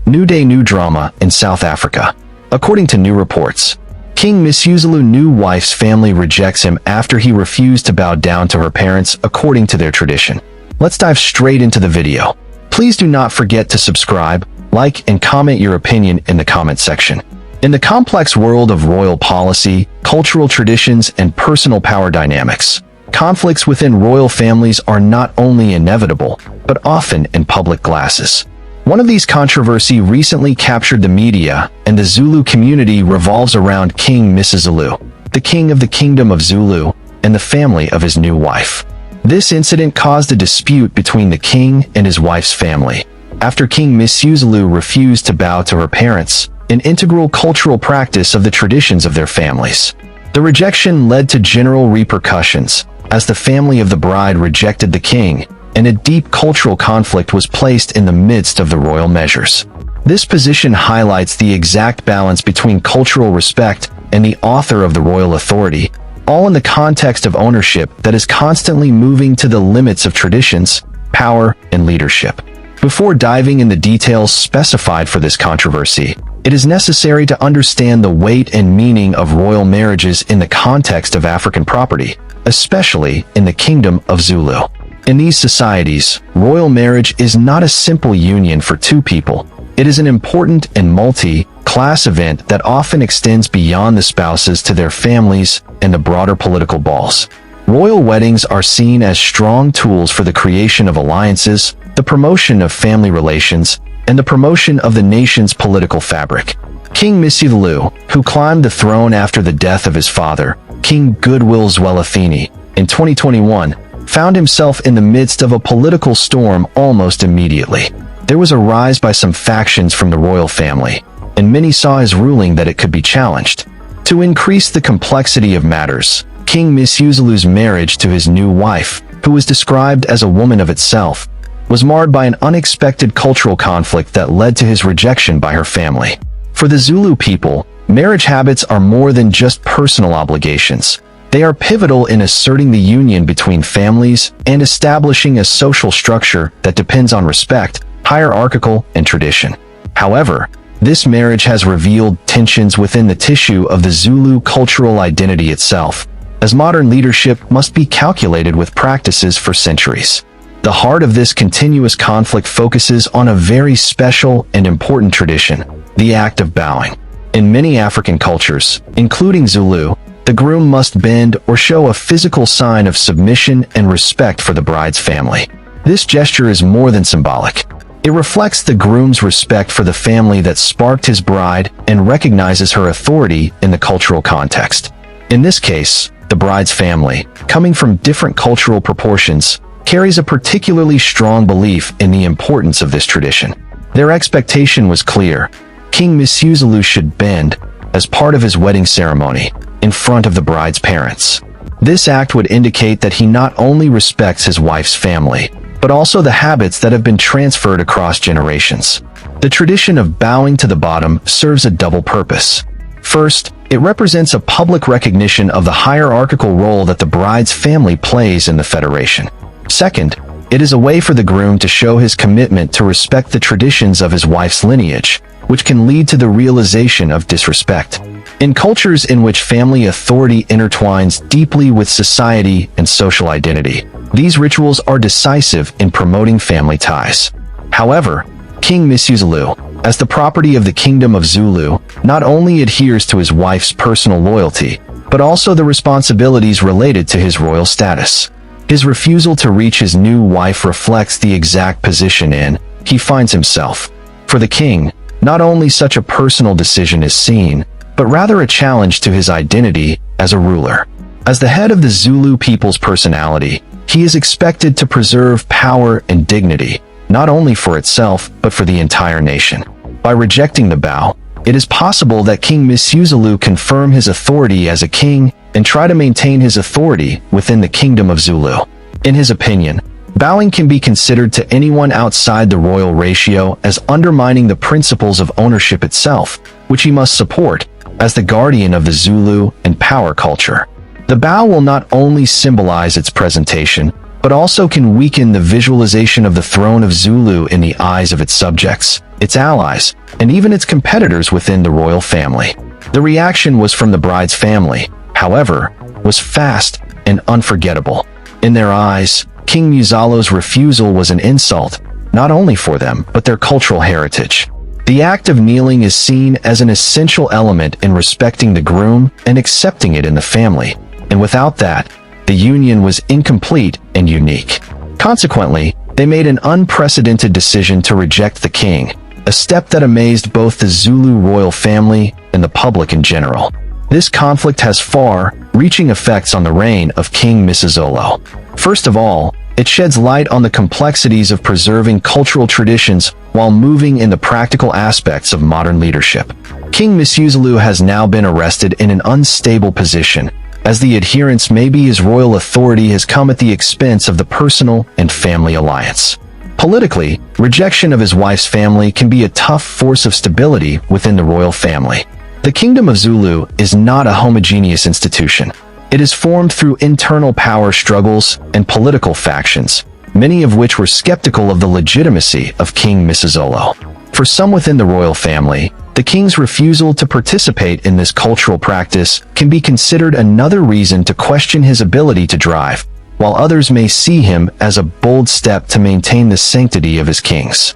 New day, new drama in South Africa. According to new reports, King Misuzulu's new wife's family rejects him after he refused to bow down to her parents according to their tradition. Let's dive straight into the video. Please do not forget to subscribe, like, and comment your opinion in the comment section. In the complex world of royal policy, cultural traditions, and personal power dynamics, conflicts within royal families are not only inevitable, but often in public glasses. One of these controversies recently captured the media, and the Zulu community revolves around King Misuzulu, the king of the Kingdom of Zulu, and the family of his new wife. This incident caused a dispute between the king and his wife's family, after King Misuzulu refused to bow to her parents, an integral cultural practice of the traditions of their families. The rejection led to general repercussions, as the family of the bride rejected the king, and a deep cultural conflict was placed in the midst of the royal measures. This position highlights the exact balance between cultural respect and the author of the royal authority, all in the context of ownership that is constantly moving to the limits of traditions, power, and leadership. Before diving in the details specified for this controversy, it is necessary to understand the weight and meaning of royal marriages in the context of African property, especially in the Kingdom of Zulu. In these societies, royal marriage is not a simple union for two people. It is an important and multi-class event that often extends beyond the spouses to their families and the broader political balls. Royal weddings are seen as strong tools for the creation of alliances, the promotion of family relations, and the promotion of the nation's political fabric. King Misuzulu, who climbed the throne after the death of his father, King Goodwill Zwelithini, in 2021, found himself in the midst of a political storm almost immediately. There was a rise by some factions from the royal family, and many saw his ruling that it could be challenged. To increase the complexity of matters, King Misuzulu's marriage to his new wife, who was described as a woman of itself, was marred by an unexpected cultural conflict that led to his rejection by her family. For the Zulu people, marriage habits are more than just personal obligations. They are pivotal in asserting the union between families and establishing a social structure that depends on respect, hierarchical, and tradition. However, this marriage has revealed tensions within the tissue of the Zulu cultural identity itself, as modern leadership must be calculated with practices for centuries. The heart of this continuous conflict focuses on a very special and important tradition, the act of bowing. In many African cultures, including Zulu, the groom must bend or show a physical sign of submission and respect for the bride's family. This gesture is more than symbolic. It reflects the groom's respect for the family that sparked his bride and recognizes her authority in the cultural context. In this case, the bride's family, coming from different cultural proportions, carries a particularly strong belief in the importance of this tradition. Their expectation was clear. King Misuzulu should bend, as part of his wedding ceremony, in front of the bride's parents. This act would indicate that he not only respects his wife's family, but also the habits that have been transferred across generations. The tradition of bowing to the bottom serves a double purpose. First, it represents a public recognition of the hierarchical role that the bride's family plays in the federation. Second, it is a way for the groom to show his commitment to respect the traditions of his wife's lineage, which can lead to the realization of disrespect. In cultures in which family authority intertwines deeply with society and social identity, these rituals are decisive in promoting family ties. However, King Misuzulu, as the property of the Kingdom of Zulu, not only adheres to his wife's personal loyalty, but also the responsibilities related to his royal status. His refusal to reach his new wife reflects the exact position he finds himself. For the king, not only such a personal decision is seen, but rather a challenge to his identity as a ruler. As the head of the Zulu people's personality, he is expected to preserve power and dignity, not only for itself, but for the entire nation. By rejecting the bow, it is possible that King Misuzulu confirm his authority as a king and try to maintain his authority within the Kingdom of Zulu. In his opinion, Bowing can be considered to anyone outside the royal ratio as undermining the principles of ownership itself, which he must support, as the guardian of the Zulu and power culture. The bow will not only symbolize its presentation, but also can weaken the visualization of the throne of Zulu in the eyes of its subjects, its allies, and even its competitors within the royal family. The reaction was from the bride's family, however, was fast and unforgettable. In their eyes, King Misuzulu's refusal was an insult, not only for them, but their cultural heritage. The act of kneeling is seen as an essential element in respecting the groom and accepting it in the family, and without that, the union was incomplete and unique. Consequently, they made an unprecedented decision to reject the king, a step that amazed both the Zulu royal family and the public in general. This conflict has far-reaching effects on the reign of King Misuzulu. First of all, it sheds light on the complexities of preserving cultural traditions while moving in the practical aspects of modern leadership. King Misuzulu has now been arrested in an unstable position, as the adherence maybe his royal authority has come at the expense of the personal and family alliance. Politically, rejection of his wife's family can be a tough force of stability within the royal family. The Kingdom of Zulu is not a homogeneous institution. It is formed through internal power struggles and political factions, many of which were skeptical of the legitimacy of King Misuzulu. For some within the royal family, the king's refusal to participate in this cultural practice can be considered another reason to question his ability to drive, while others may see him as a bold step to maintain the sanctity of his kings.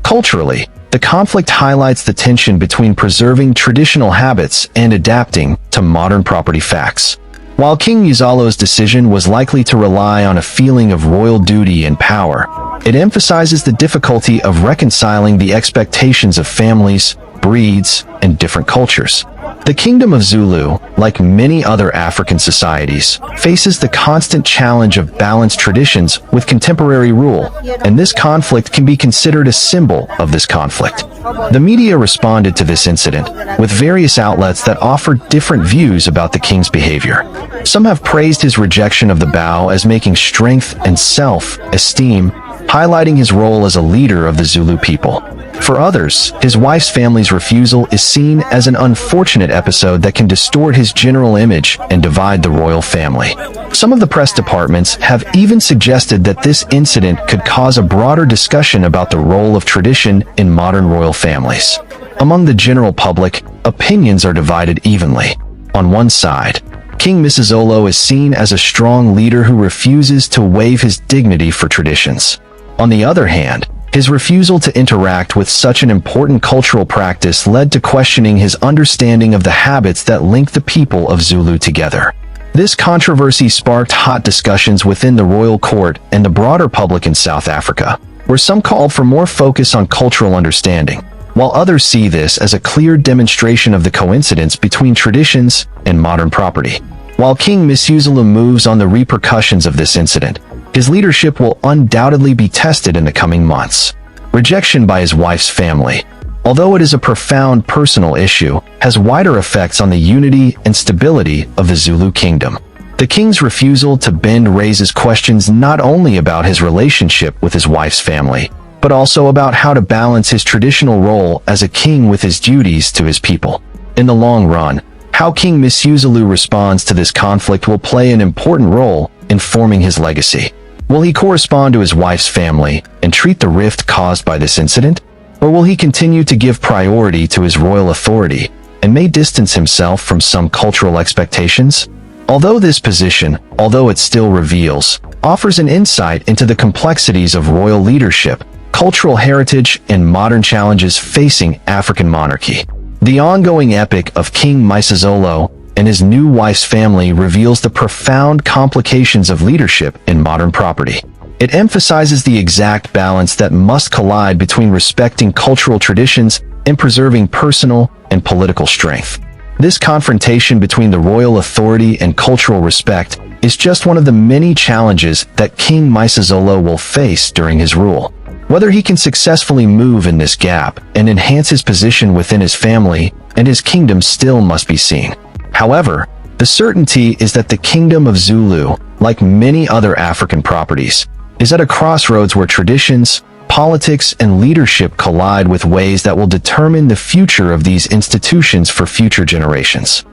Culturally, the conflict highlights the tension between preserving traditional habits and adapting to modern property facts. While King Misuzulu's decision was likely to rely on a feeling of royal duty and power, it emphasizes the difficulty of reconciling the expectations of families, breeds, and different cultures. The Kingdom of Zulu, like many other African societies, faces the constant challenge of balanced traditions with contemporary rule, and this conflict can be considered a symbol of this conflict. The media responded to this incident, with various outlets that offered different views about the king's behavior. Some have praised his rejection of the bow as making strength and self-esteem, highlighting his role as a leader of the Zulu people. For others, his wife's family's refusal is seen as an unfortunate episode that can distort his general image and divide the royal family. Some of the press departments have even suggested that this incident could cause a broader discussion about the role of tradition in modern royal families. Among the general public, opinions are divided evenly. On one side, King Misuzulu is seen as a strong leader who refuses to waive his dignity for traditions. On the other hand, his refusal to interact with such an important cultural practice led to questioning his understanding of the habits that link the people of Zulu together. This controversy sparked hot discussions within the royal court and the broader public in South Africa, where some called for more focus on cultural understanding, while others see this as a clear demonstration of the coincidence between traditions and modern property. While King Misuzulu moves on the repercussions of this incident, his leadership will undoubtedly be tested in the coming months. Rejection by his wife's family, although it is a profound personal issue, has wider effects on the unity and stability of the Zulu kingdom. The king's refusal to bend raises questions not only about his relationship with his wife's family, but also about how to balance his traditional role as a king with his duties to his people. In the long run, how King Misuzulu responds to this conflict will play an important role in forming his legacy. Will he correspond to his wife's family and treat the rift caused by this incident? Or will he continue to give priority to his royal authority and may distance himself from some cultural expectations? Although this position, although it still reveals, offers an insight into the complexities of royal leadership, cultural heritage, and modern challenges facing African monarchy. The ongoing epic of King Misuzulu and his new wife's family reveals the profound complications of leadership in modern property. It emphasizes the exact balance that must collide between respecting cultural traditions and preserving personal and political strength. This confrontation between the royal authority and cultural respect is just one of the many challenges that King Misuzulu will face during his rule. Whether he can successfully move in this gap and enhance his position within his family and his kingdom still must be seen. However, the certainty is that the Kingdom of Zulu, like many other African properties, is at a crossroads where traditions, politics, and leadership collide with ways that will determine the future of these institutions for future generations.